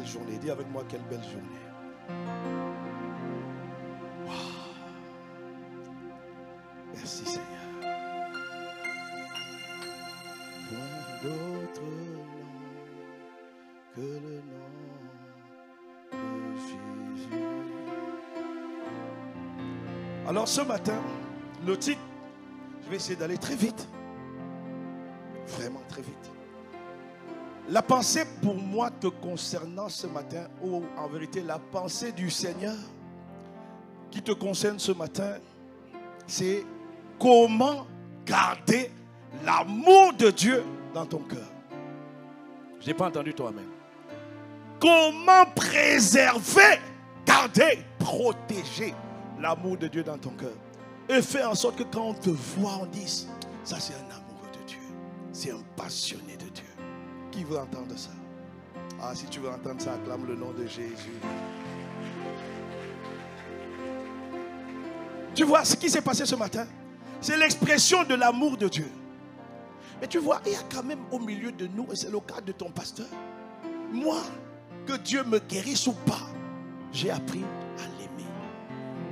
belle journée. Dis avec moi, quelle belle journée. Wow. Merci Seigneur. Point d'autre nom que le nom de Jésus. Alors ce matin, le titre, je vais essayer d'aller très vite. Vraiment très vite. La pensée pour moi te concernant ce matin, ou en vérité la pensée du Seigneur qui te concerne ce matin, c'est comment garder l'amour de Dieu dans ton cœur. Je n'ai pas entendu toi même. Comment préserver, garder, protéger l'amour de Dieu dans ton cœur. Et faire en sorte que quand on te voit, on dise, ça c'est un amoureux de Dieu. C'est un passionné de Dieu. Qui veut entendre ça? Ah, si tu veux entendre ça, acclame le nom de Jésus. Tu vois ce qui s'est passé ce matin? C'est l'expression de l'amour de Dieu. Mais tu vois, il y a quand même au milieu de nous, et c'est le cas de ton pasteur, moi, que Dieu me guérisse ou pas, j'ai appris à l'aimer.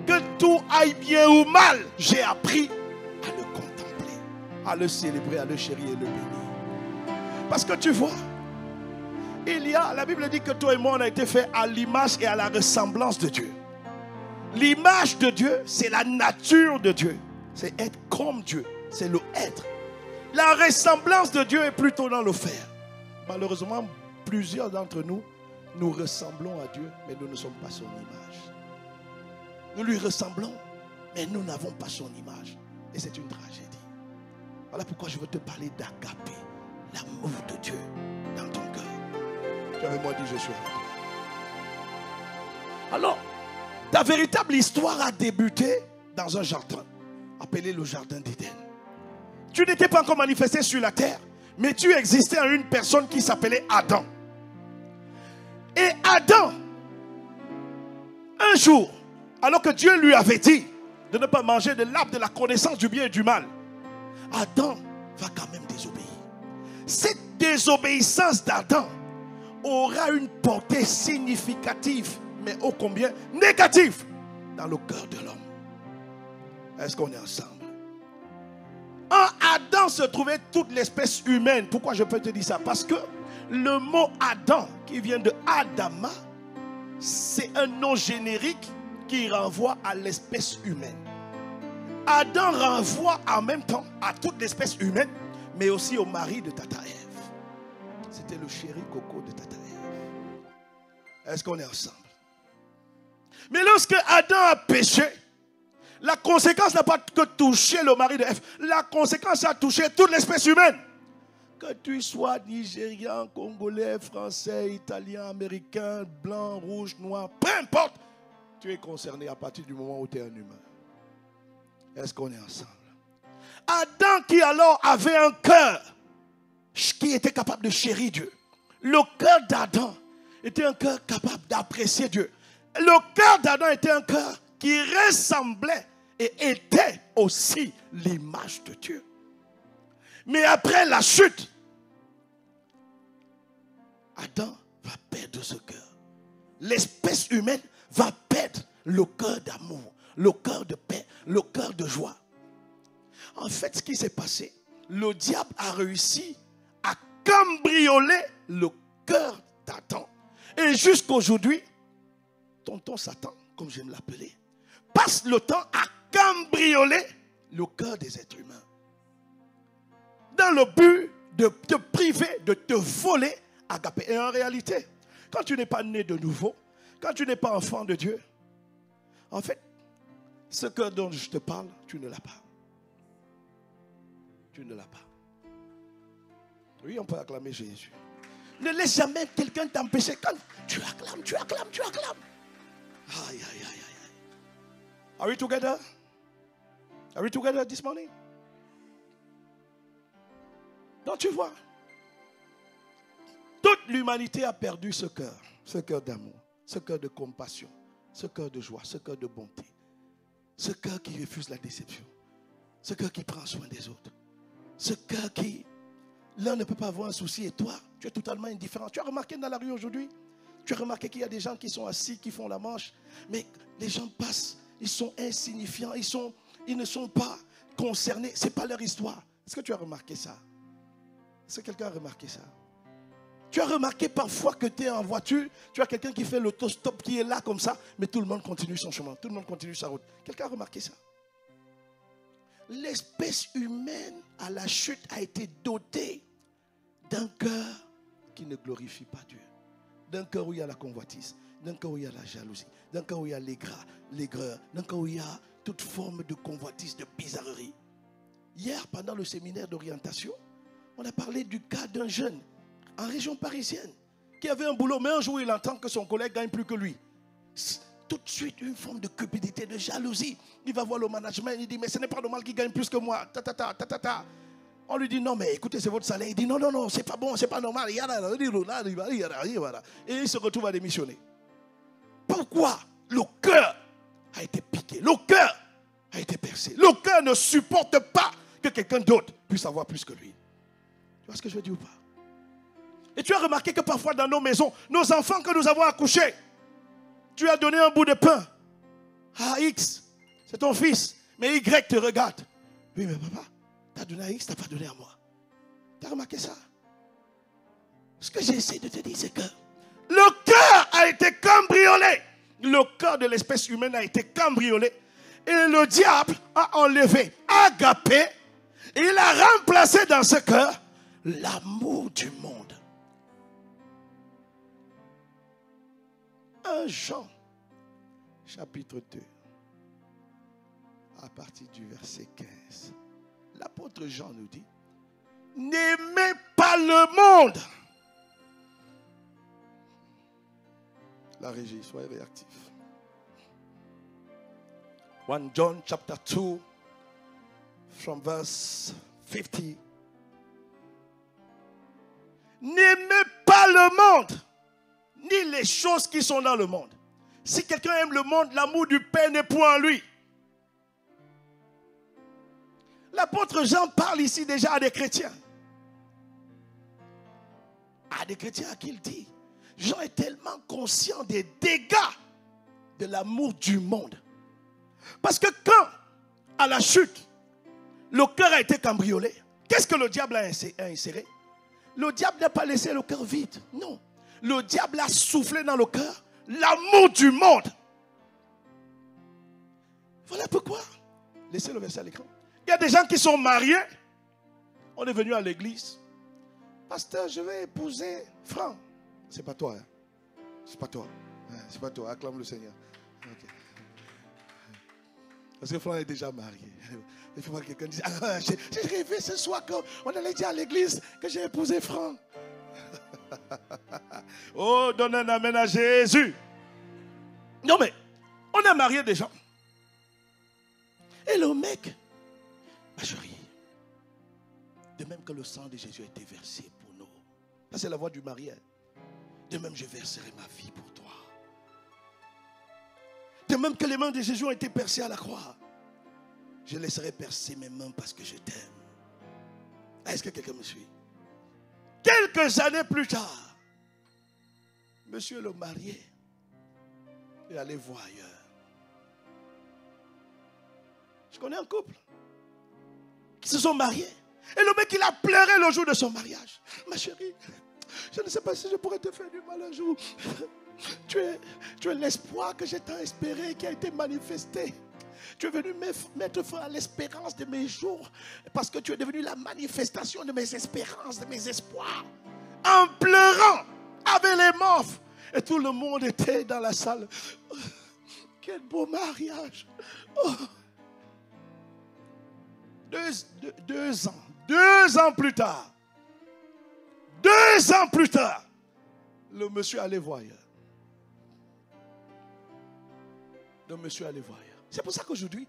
Que tout aille bien ou mal, j'ai appris à le contempler, à le célébrer, à le chérir et le bénir. Parce que tu vois, la Bible dit que toi et moi, on a été fait à l'image et à la ressemblance de Dieu. L'image de Dieu, c'est la nature de Dieu. C'est être comme Dieu. C'est le être. La ressemblance de Dieu est plutôt dans le faire. Malheureusement, plusieurs d'entre nous, nous ressemblons à Dieu, mais nous ne sommes pas son image. Nous lui ressemblons, mais nous n'avons pas son image. Et c'est une tragédie. Voilà pourquoi je veux te parler d'agapé. L'amour de Dieu dans ton cœur. Tu avais moi dit je suis avec toi. Alors, ta véritable histoire a débuté dans un jardin, appelé le jardin d'Éden. Tu n'étais pas encore manifesté sur la terre, mais tu existais en une personne qui s'appelait Adam. Et Adam, un jour, alors que Dieu lui avait dit de ne pas manger de l'arbre de la connaissance du bien et du mal, Adam va quand même désobéir. Cette désobéissance d'Adam aura une portée significative, mais ô combien négative dans le cœur de l'homme. Est-ce qu'on est ensemble? En Adam se trouvait toute l'espèce humaine. Pourquoi je peux te dire ça? Parce que le mot Adam, qui vient de Adama, c'est un nom générique qui renvoie à l'espèce humaine. Adam renvoie en même temps à toute l'espèce humaine, mais aussi au mari de Tata Ève. C'était le chéri coco de Tata Ève. Est-ce qu'on est ensemble? Mais lorsque Adam a péché, la conséquence n'a pas que touché le mari de Ève. La conséquence a touché toute l'espèce humaine. Que tu sois nigérian, congolais, français, italien, américain, blanc, rouge, noir, peu importe, tu es concerné à partir du moment où tu es un humain. Est-ce qu'on est ensemble? Adam qui alors avait un cœur qui était capable de chérir Dieu. Le cœur d'Adam était un cœur capable d'apprécier Dieu. Le cœur d'Adam était un cœur qui ressemblait et était aussi l'image de Dieu. Mais après la chute, Adam va perdre ce cœur. L'espèce humaine va perdre le cœur d'amour, le cœur de paix, le cœur de joie. En fait, ce qui s'est passé, le diable a réussi à cambrioler le cœur d'Adam. Et jusqu'aujourd'hui, tonton Satan, comme j'aime l'appeler, passe le temps à cambrioler le cœur des êtres humains. Dans le but de te priver, de te voler agapé. Et en réalité, quand tu n'es pas né de nouveau, quand tu n'es pas enfant de Dieu, en fait, ce cœur dont je te parle, tu ne l'as pas. Tu ne l'as pas. Oui, on peut acclamer Jésus. Ne laisse jamais quelqu'un t'empêcher. Quand tu acclames, tu acclames, tu acclames. Aïe, aïe, aïe, aïe. Are we together? Are we together this morning? Donc tu vois, toute l'humanité a perdu ce cœur d'amour, ce cœur de compassion, ce cœur de joie, ce cœur de bonté, ce cœur qui refuse la déception, ce cœur qui prend soin des autres, ce cœur qui, l'un ne peut pas avoir un souci et toi, tu es totalement indifférent. Tu as remarqué dans la rue aujourd'hui, Tu as remarqué qu'il y a des gens qui sont assis, qui font la manche, mais les gens passent, ils sont insignifiants, ils ne sont pas concernés, ce n'est pas leur histoire. Est-ce que tu as remarqué ça? Est-ce que quelqu'un a remarqué ça? Tu as remarqué parfois que tu es en voiture, tu as quelqu'un qui fait l'autostop, qui est là comme ça, mais tout le monde continue son chemin, tout le monde continue sa route. Quelqu'un a remarqué ça? L'espèce humaine à la chute a été dotée d'un cœur qui ne glorifie pas Dieu. D'un cœur où il y a la convoitise, d'un cœur où il y a la jalousie, d'un cœur où il y a l'aigreur, d'un cœur où il y a toute forme de convoitise, de bizarrerie. Hier, pendant le séminaire d'orientation, on a parlé du cas d'un jeune en région parisienne qui avait un boulot, mais un jour il entend que son collègue gagne plus que lui. Tout de suite, une forme de cupidité, de jalousie. Il va voir le management, il dit, mais ce n'est pas normal qu'il gagne plus que moi. On lui dit, non, mais écoutez, c'est votre salaire. Il dit, non, c'est pas bon, c'est pas normal. Et il se retrouve à démissionner. Pourquoi? Le cœur a été piqué. Le cœur a été percé. Le cœur ne supporte pas que quelqu'un d'autre puisse avoir plus que lui. Tu vois ce que je veux dire ou pas? Et tu as remarqué que parfois dans nos maisons, nos enfants que nous avons accouchés, tu as donné un bout de pain à X, c'est ton fils, mais Y te regarde. Oui, mais papa, tu as donné à X, tu n'as pas donné à moi. Tu as remarqué ça? Ce que j'essaie de te dire, c'est que le cœur a été cambriolé. Le cœur de l'espèce humaine a été cambriolé. Et le diable a enlevé agapé. Et il a remplacé dans ce cœur l'amour du monde. 1 Jean, chapitre 2, à partir du verset 15. L'apôtre Jean nous dit, n'aimez pas le monde. La régie, soyez réactifs. 1 John chapter 2, from verse 50. N'aimez pas le monde, ni les choses qui sont dans le monde. Si quelqu'un aime le monde, l'amour du Père n'est point en lui. L'apôtre Jean parle ici déjà à des chrétiens. À des chrétiens à qui il dit. Jean est tellement conscient des dégâts de l'amour du monde. Parce que quand, à la chute, le cœur a été cambriolé, qu'est-ce que le diable a inséré? Le diable n'a pas laissé le cœur vide. Non. Le diable a soufflé dans le cœur l'amour du monde. Voilà pourquoi. Laissez le verset à l'écran. Il y a des gens qui sont mariés. On est venu à l'église. Pasteur, je vais épouser Franck. C'est pas toi. Hein? C'est pas toi. C'est pas toi. Acclame le Seigneur. Okay. Parce que Franck est déjà marié. Il faut que quelqu'un dise, j'ai rêvé ce soir qu'on allait dire à l'église que j'ai épousé Franck. Oh, donne un amen à Jésus. Non mais, on a marié des gens. Et le mec, ma chérie, de même que le sang de Jésus a été versé pour nous. Ça c'est la voix du marié. De même je verserai ma vie pour toi. De même que les mains de Jésus ont été percées à la croix, je laisserai percer mes mains parce que je t'aime. Est-ce que quelqu'un me suit? Quelques années plus tard, monsieur le marié est allé voir ailleurs. Je connais un couple qui se sont mariés. Et le mec, il a pleuré le jour de son mariage. Ma chérie, je ne sais pas si je pourrais te faire du mal un jour. Tu es l'espoir que j'ai tant espéré qui a été manifesté. Tu es venu mettre fin à l'espérance de mes jours parce que tu es devenu la manifestation de mes espérances, de mes espoirs. En pleurant avec les morts. Et tout le monde était dans la salle. Oh, quel beau mariage. Oh. 2 ans. 2 ans plus tard. 2 ans plus tard. Le monsieur allait voir ailleurs. Le monsieur allait voir ailleurs. C'est pour ça qu'aujourd'hui,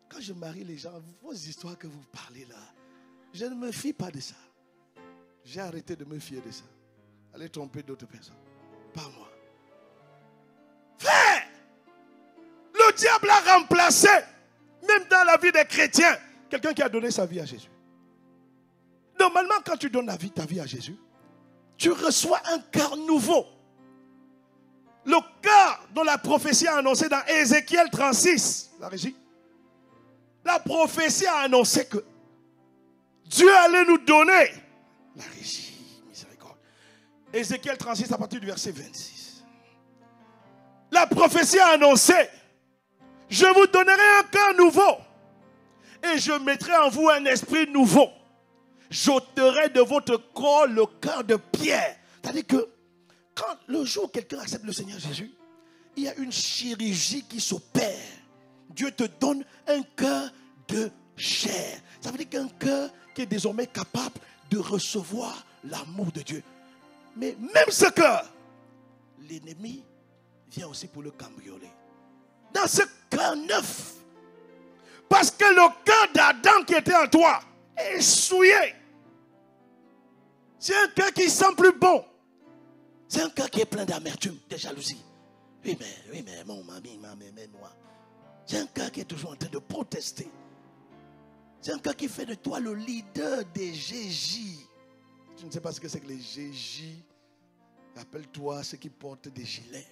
quand je marie les gens, vos histoires que vous parlez là, je ne me fie pas de ça. J'ai arrêté de me fier de ça. Allez tromper d'autres personnes. Pas moi. Frère, le diable a remplacé, même dans la vie des chrétiens, quelqu'un qui a donné sa vie à Jésus. Normalement, quand tu donnes ta vie à Jésus, tu reçois un cœur nouveau. Le cœur dont la prophétie a annoncé dans Ézéchiel 36, la régie, la prophétie a annoncé que Dieu allait nous donner la régie, miséricorde. Ézéchiel 36 à partir du verset 26. La prophétie a annoncé, je vous donnerai un cœur nouveau et je mettrai en vous un esprit nouveau. J'ôterai de votre corps le cœur de pierre. C'est-à-dire que quand le jour où quelqu'un accepte le Seigneur Jésus, il y a une chirurgie qui s'opère. Dieu te donne un cœur de chair. Ça veut dire qu'un cœur qui est désormais capable de recevoir l'amour de Dieu. Mais même ce cœur, l'ennemi vient aussi pour le cambrioler. Dans ce cœur neuf, parce que le cœur d'Adam qui était en toi est souillé. C'est un cœur qui sent plus bon. C'est un cœur qui est plein d'amertume, de jalousie. Oui, mais mon mamie, moi. C'est un cœur qui est toujours en train de protester. C'est un cœur qui fait de toi le leader des GJ. Tu ne sais pas ce que c'est que les GJ. Rappelle-toi ceux qui portent des gilets.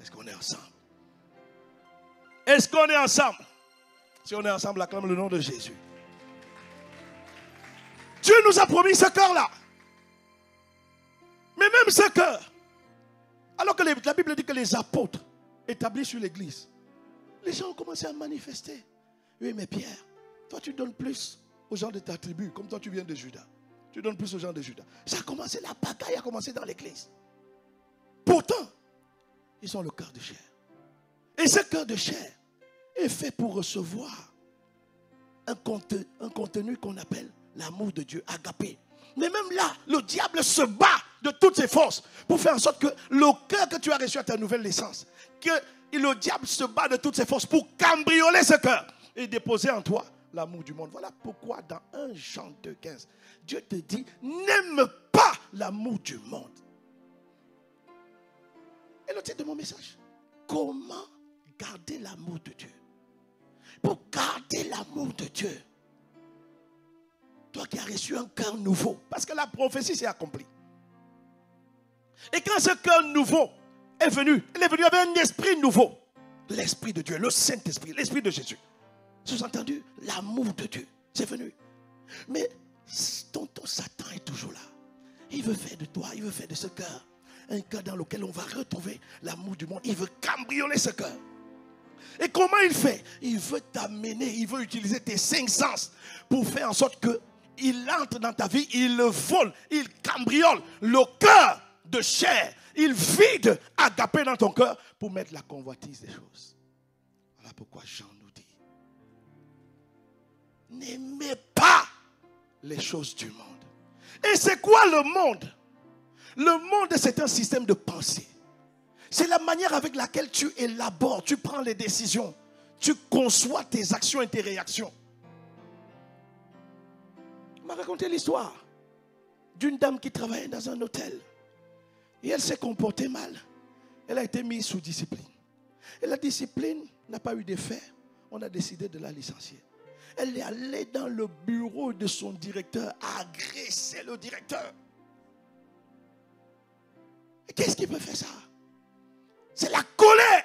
Est-ce qu'on est ensemble? Est-ce qu'on est ensemble? Si on est ensemble, acclame le nom de Jésus. Dieu nous a promis ce cœur-là. Mais même ce cœur, alors que la Bible dit que les apôtres établis sur l'église, les gens ont commencé à manifester. Oui, mais Pierre, toi tu donnes plus aux gens de ta tribu, comme toi tu viens de Juda. Tu donnes plus aux gens de Juda. Ça a commencé, la bataille a commencé dans l'église. Pourtant, ils ont le cœur de chair. Et ce cœur de chair est fait pour recevoir un contenu qu'on appelle l'amour de Dieu, agapé. Mais même là, le diable se bat de toutes ses forces pour faire en sorte que le cœur que tu as reçu à ta nouvelle naissance, que le diable se bat de toutes ses forces pour cambrioler ce cœur et déposer en toi l'amour du monde. Voilà pourquoi dans 1 Jean 2,15, Dieu te dit, n'aime pas l'amour du monde. Et le titre de mon message, comment garder l'amour de Dieu? Pour garder l'amour de Dieu, toi qui as reçu un cœur nouveau, parce que la prophétie s'est accomplie. Et quand ce cœur nouveau est venu, il est venu avec un esprit nouveau. L'esprit de Dieu, le Saint-Esprit, l'esprit de Jésus. Sous-entendu, l'amour de Dieu, c'est venu. Mais ton Satan est toujours là. Il veut faire de toi, il veut faire de ce cœur un cœur dans lequel on va retrouver l'amour du monde. Il veut cambrioler ce cœur. Et comment il fait? Il veut t'amener, il veut utiliser tes 5 sens pour faire en sorte qu'il entre dans ta vie, il le vole, il cambriole le cœur de chair. Il vide agapé dans ton cœur pour mettre la convoitise des choses. Voilà pourquoi Jean nous dit, n'aimez pas les choses du monde. Et c'est quoi le monde? Le monde, c'est un système de pensée. C'est la manière avec laquelle tu élabores, tu prends les décisions, tu conçois tes actions et tes réactions. On m'a raconté l'histoire d'une dame qui travaillait dans un hôtel. Et elle s'est comportée mal. Elle a été mise sous discipline. Et la discipline n'a pas eu d'effet. On a décidé de la licencier. Elle est allée dans le bureau de son directeur, agresser le directeur. Et qu'est-ce qui peut faire ça? C'est la colère.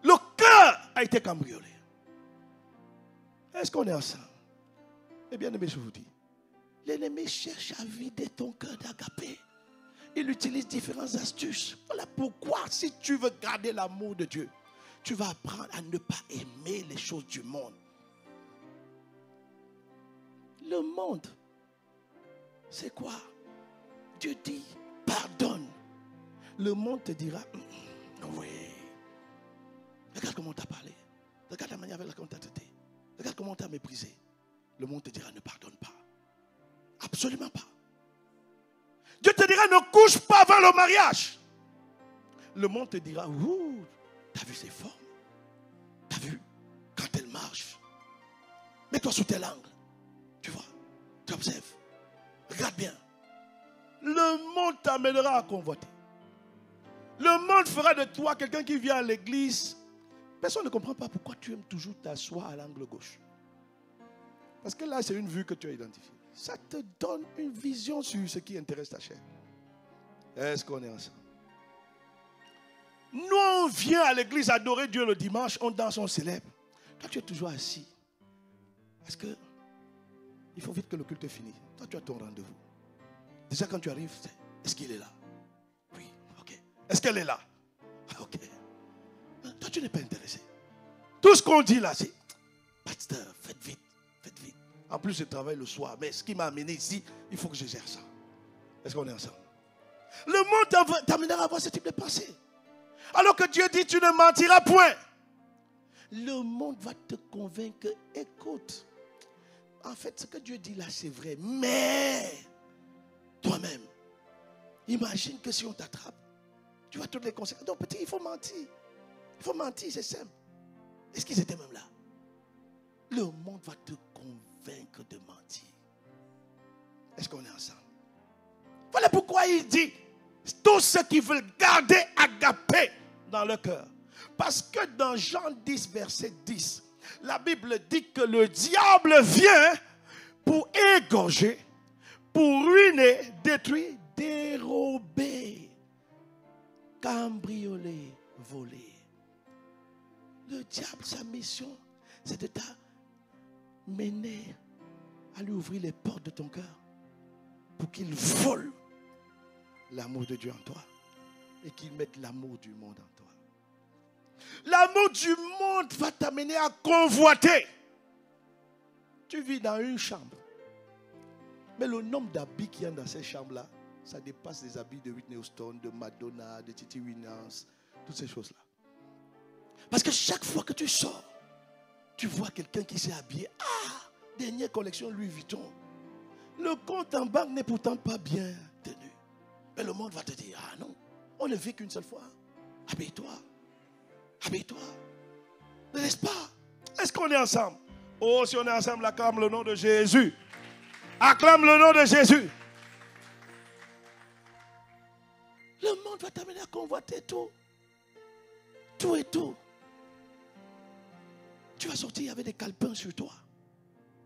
Le cœur a été cambriolé. Est-ce qu'on est ensemble? Eh bien, aimé, je vous dis, l'ennemi cherche à vider ton cœur d'agapé. Il utilise différentes astuces. Voilà pourquoi, si tu veux garder l'amour de Dieu, tu vas apprendre à ne pas aimer les choses du monde. Le monde, c'est quoi? Dieu dit, pardonne. Le monde te dira, oui. Regarde comment on t'a parlé. Regarde la manière avec laquelle on t'a traité. Regarde comment on t'a méprisé. Le monde te dira, ne pardonne pas. Absolument pas. Dieu te dira, ne couche pas avant le mariage. Le monde te dira, ouh, t'as vu ses formes? T'as vu quand elle marche? Mets-toi sous tel angle. Tu vois, tu observes. Regarde bien. Le monde t'amènera à convoiter. Le monde fera de toi quelqu'un qui vient à l'église. Personne ne comprend pas pourquoi tu aimes toujours t'asseoir à l'angle gauche. Parce que là, c'est une vue que tu as identifiée. Ça te donne une vision sur ce qui intéresse ta chair. Est-ce qu'on est ensemble? Nous, on vient à l'église adorer Dieu le dimanche, on danse, on célèbre. Toi, tu es toujours assis. Parce que il faut vite que le culte finisse. Toi, tu as ton rendez-vous. Déjà, quand tu arrives, est-ce qu'il est là? Oui, ok. Est-ce qu'elle est là? Ok. Toi, tu n'es pas intéressé. Tout ce qu'on dit là, c'est pasteur, faites vite, faites vite. En plus, je travaille le soir, mais ce qui m'a amené ici, il faut que je gère ça. Est-ce qu'on est ensemble? Le monde t'amènera à avoir ce type de pensée. Alors que Dieu dit, tu ne mentiras point. Le monde va te convaincre, écoute, en fait, ce que Dieu dit là, c'est vrai. Mais, toi-même, imagine que si on t'attrape, tu vois toutes les conséquences. Donc, petit, il faut mentir. Il faut mentir, c'est simple. Est-ce qu'ils étaient même là? Le monde va te convaincre de mentir. Est-ce qu'on est ensemble? Voilà pourquoi il dit, tous ceux qui veulent garder Agapé dans leur cœur. Parce que dans Jean 10, verset 10, la Bible dit que le diable vient pour égorger, pour ruiner, détruire, dérober, cambrioler, voler. Le diable, sa mission, c'est de t'amener à lui ouvrir les portes de ton cœur pour qu'il vole l'amour de Dieu en toi et qu'il mette l'amour du monde en toi. L'amour du monde va t'amener à convoiter. Tu vis dans une chambre, mais le nombre d'habits qu'il y a dans ces chambres-là, ça dépasse les habits de Whitney Houston, de Madonna, de Titi Winans, toutes ces choses-là. Parce que chaque fois que tu sors, tu vois quelqu'un qui s'est habillé. Ah, dernière collection Louis Vuitton. Le compte en banque n'est pourtant pas bien tenu. Mais le monde va te dire, ah non, on ne vit qu'une seule fois. Habille-toi. Habille-toi. N'est-ce pas? Est-ce qu'on est ensemble? Oh, si on est ensemble, acclame le nom de Jésus. Acclame le nom de Jésus. Le monde va t'amener à convoiter tout. Tout et tout. Tu vas sortir avec des calepins sur toi.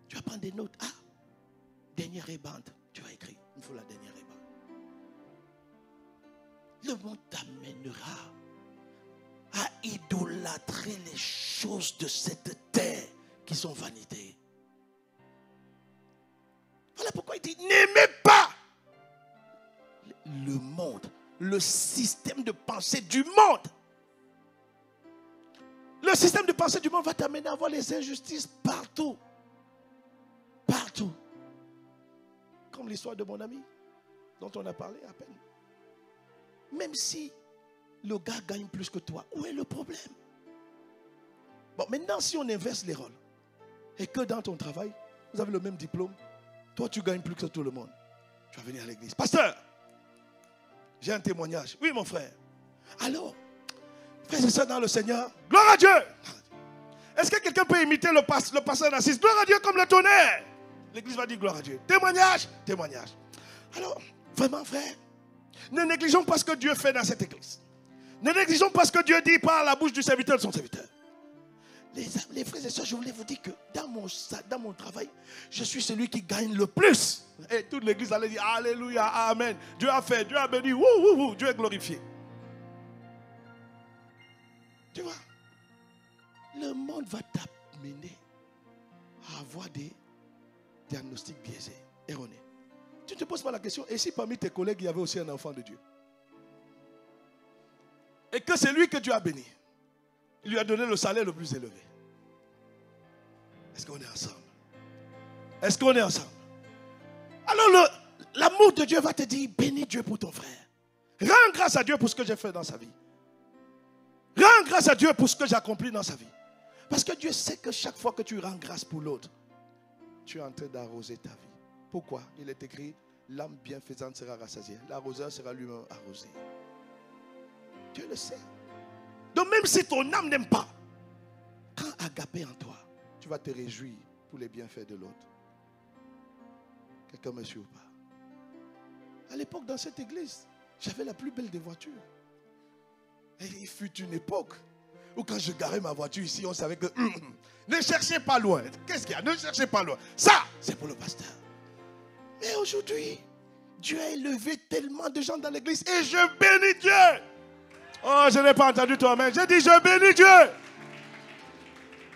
Tu vas prendre des notes. Ah, dernière rébande. Tu vas écrire. Il faut la dernière rébande. Le monde t'amènera à idolâtrer les choses de cette terre qui sont vanité. Voilà pourquoi il dit, n'aimez pas le monde, le système de pensée du monde. Le système de pensée du monde va t'amener à voir les injustices partout. Partout. Comme l'histoire de mon ami, dont on a parlé à peine. Même si le gars gagne plus que toi, où est le problème? Bon, maintenant, si on inverse les rôles, et que dans ton travail, vous avez le même diplôme, toi, tu gagnes plus que tout le monde. Tu vas venir à l'église. Pasteur, j'ai un témoignage. Oui, mon frère. Alors, frères et sœurs dans le Seigneur, gloire à Dieu. Est-ce que quelqu'un peut imiter le pasteur Narcisse? Gloire à Dieu comme le tonnerre. L'église va dire gloire à Dieu. Témoignage, témoignage. Alors, vraiment, frère, ne négligeons pas ce que Dieu fait dans cette église. Ne négligeons pas ce que Dieu dit par la bouche du serviteur de son serviteur. Les frères et sœurs, je voulais vous dire que dans mon travail, je suis celui qui gagne le plus. Et toute l'église allait dire Alléluia, Amen. Dieu a fait, Dieu a béni, Dieu est glorifié. Tu vois, le monde va t'amener à avoir des diagnostics biaisés, erronés. Tu ne te poses pas la question, et si parmi tes collègues, il y avait aussi un enfant de Dieu? Et que c'est lui que Dieu a béni. Il lui a donné le salaire le plus élevé. Est-ce qu'on est ensemble? Est-ce qu'on est ensemble? Alors l'amour de Dieu va te dire, bénis Dieu pour ton frère. Rends grâce à Dieu pour ce que j'ai fait dans sa vie. Rends grâce à Dieu pour ce que j'ai accompli dans sa vie. Parce que Dieu sait que chaque fois que tu rends grâce pour l'autre, tu es en train d'arroser ta vie. Pourquoi? Il est écrit, l'âme bienfaisante sera rassasiée. L'arroseur sera lui-même arrosé. Dieu le sait. Donc même si ton âme n'aime pas, quand agapé en toi, tu vas te réjouir pour les bienfaits de l'autre. Quelqu'un me suit ou pas? À l'époque, dans cette église, j'avais la plus belle des voitures. Et il fut une époque où quand je garais ma voiture ici, on savait que ne cherchez pas loin. Qu'est-ce qu'il y a? Ne cherchez pas loin. Ça, c'est pour le pasteur. Mais aujourd'hui, Dieu a élevé tellement de gens dans l'église et je bénis Dieu. Oh, je n'ai pas entendu toi, mais j'ai dit je bénis Dieu.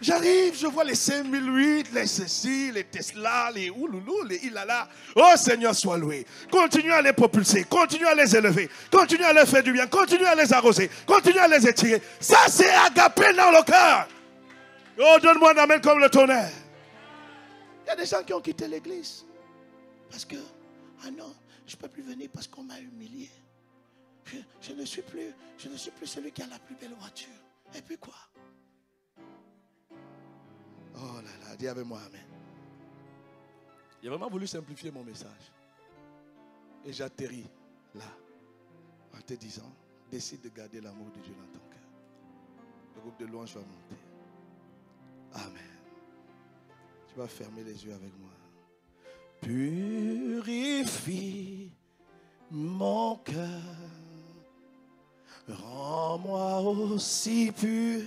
J'arrive, je vois les 5008, les ceci, les Tesla, les ouloulou, les ilala. Oh Seigneur, sois loué. Continue à les propulser, continue à les élever, continue à leur faire du bien, continue à les arroser, continue à les étirer. Ça, c'est agapé dans le cœur. Oh, donne-moi un amen comme le tonnerre. Il y a des gens qui ont quitté l'église. Parce que, ah non, je ne peux plus venir parce qu'on m'a humilié. Je ne suis plus celui qui a la plus belle voiture. Et puis quoi? Oh là là, dis avec moi amen. J'ai vraiment voulu simplifier mon message. Et j'atterris là, en te disant, décide de garder l'amour de Dieu dans ton cœur. Le groupe de louange va monter. Amen. Tu vas fermer les yeux avec moi. Purifie mon cœur. Rends-moi aussi pur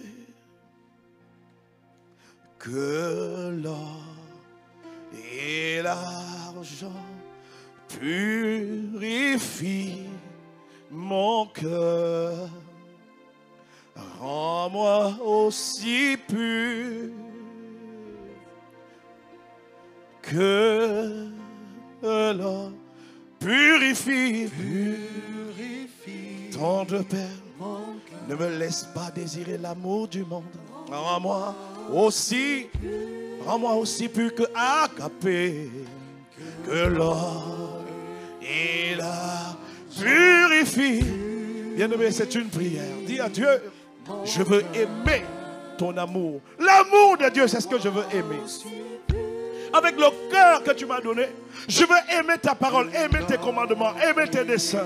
que l'or et l'argent. Purifie mon cœur. Rends-moi aussi pur que l'or. Purifie, tendre Père, ne me laisse pas désirer l'amour du monde. Rends-moi aussi plus que agapé, que l'or et la purifie. Bien-aimé, c'est une prière. Dis à Dieu, je veux aimer ton amour. L'amour de Dieu, c'est ce que je veux aimer. Avec le cœur que tu m'as donné, je veux aimer ta parole, aimer tes commandements, aimer tes desseins.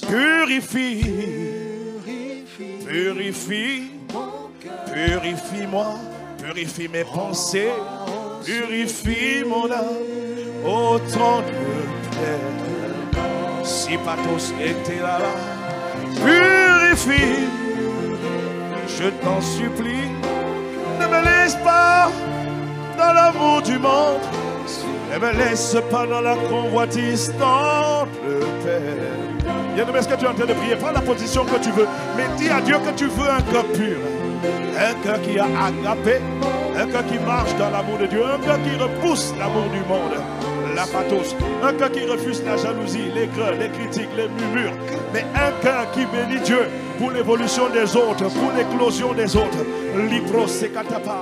Purifie, purifie-moi, purifie mes pensées, purifie mon âme, autant de Père. Si pathos était là, purifie, je t'en supplie, ne me laisse pas dans l'amour du monde, ne me laisse pas dans la convoitise tant de Père. Bien-aimé, est-ce que tu es en train de prier? Prends la position que tu veux, mais dis à Dieu que tu veux un cœur pur, un cœur qui a agapé, un cœur qui marche dans l'amour de Dieu, un cœur qui repousse l'amour du monde, la pathos, un cœur qui refuse la jalousie, les creux, les critiques, les murmures, mais un cœur qui bénit Dieu pour l'évolution des autres, pour l'éclosion des autres. Libro sekatapa.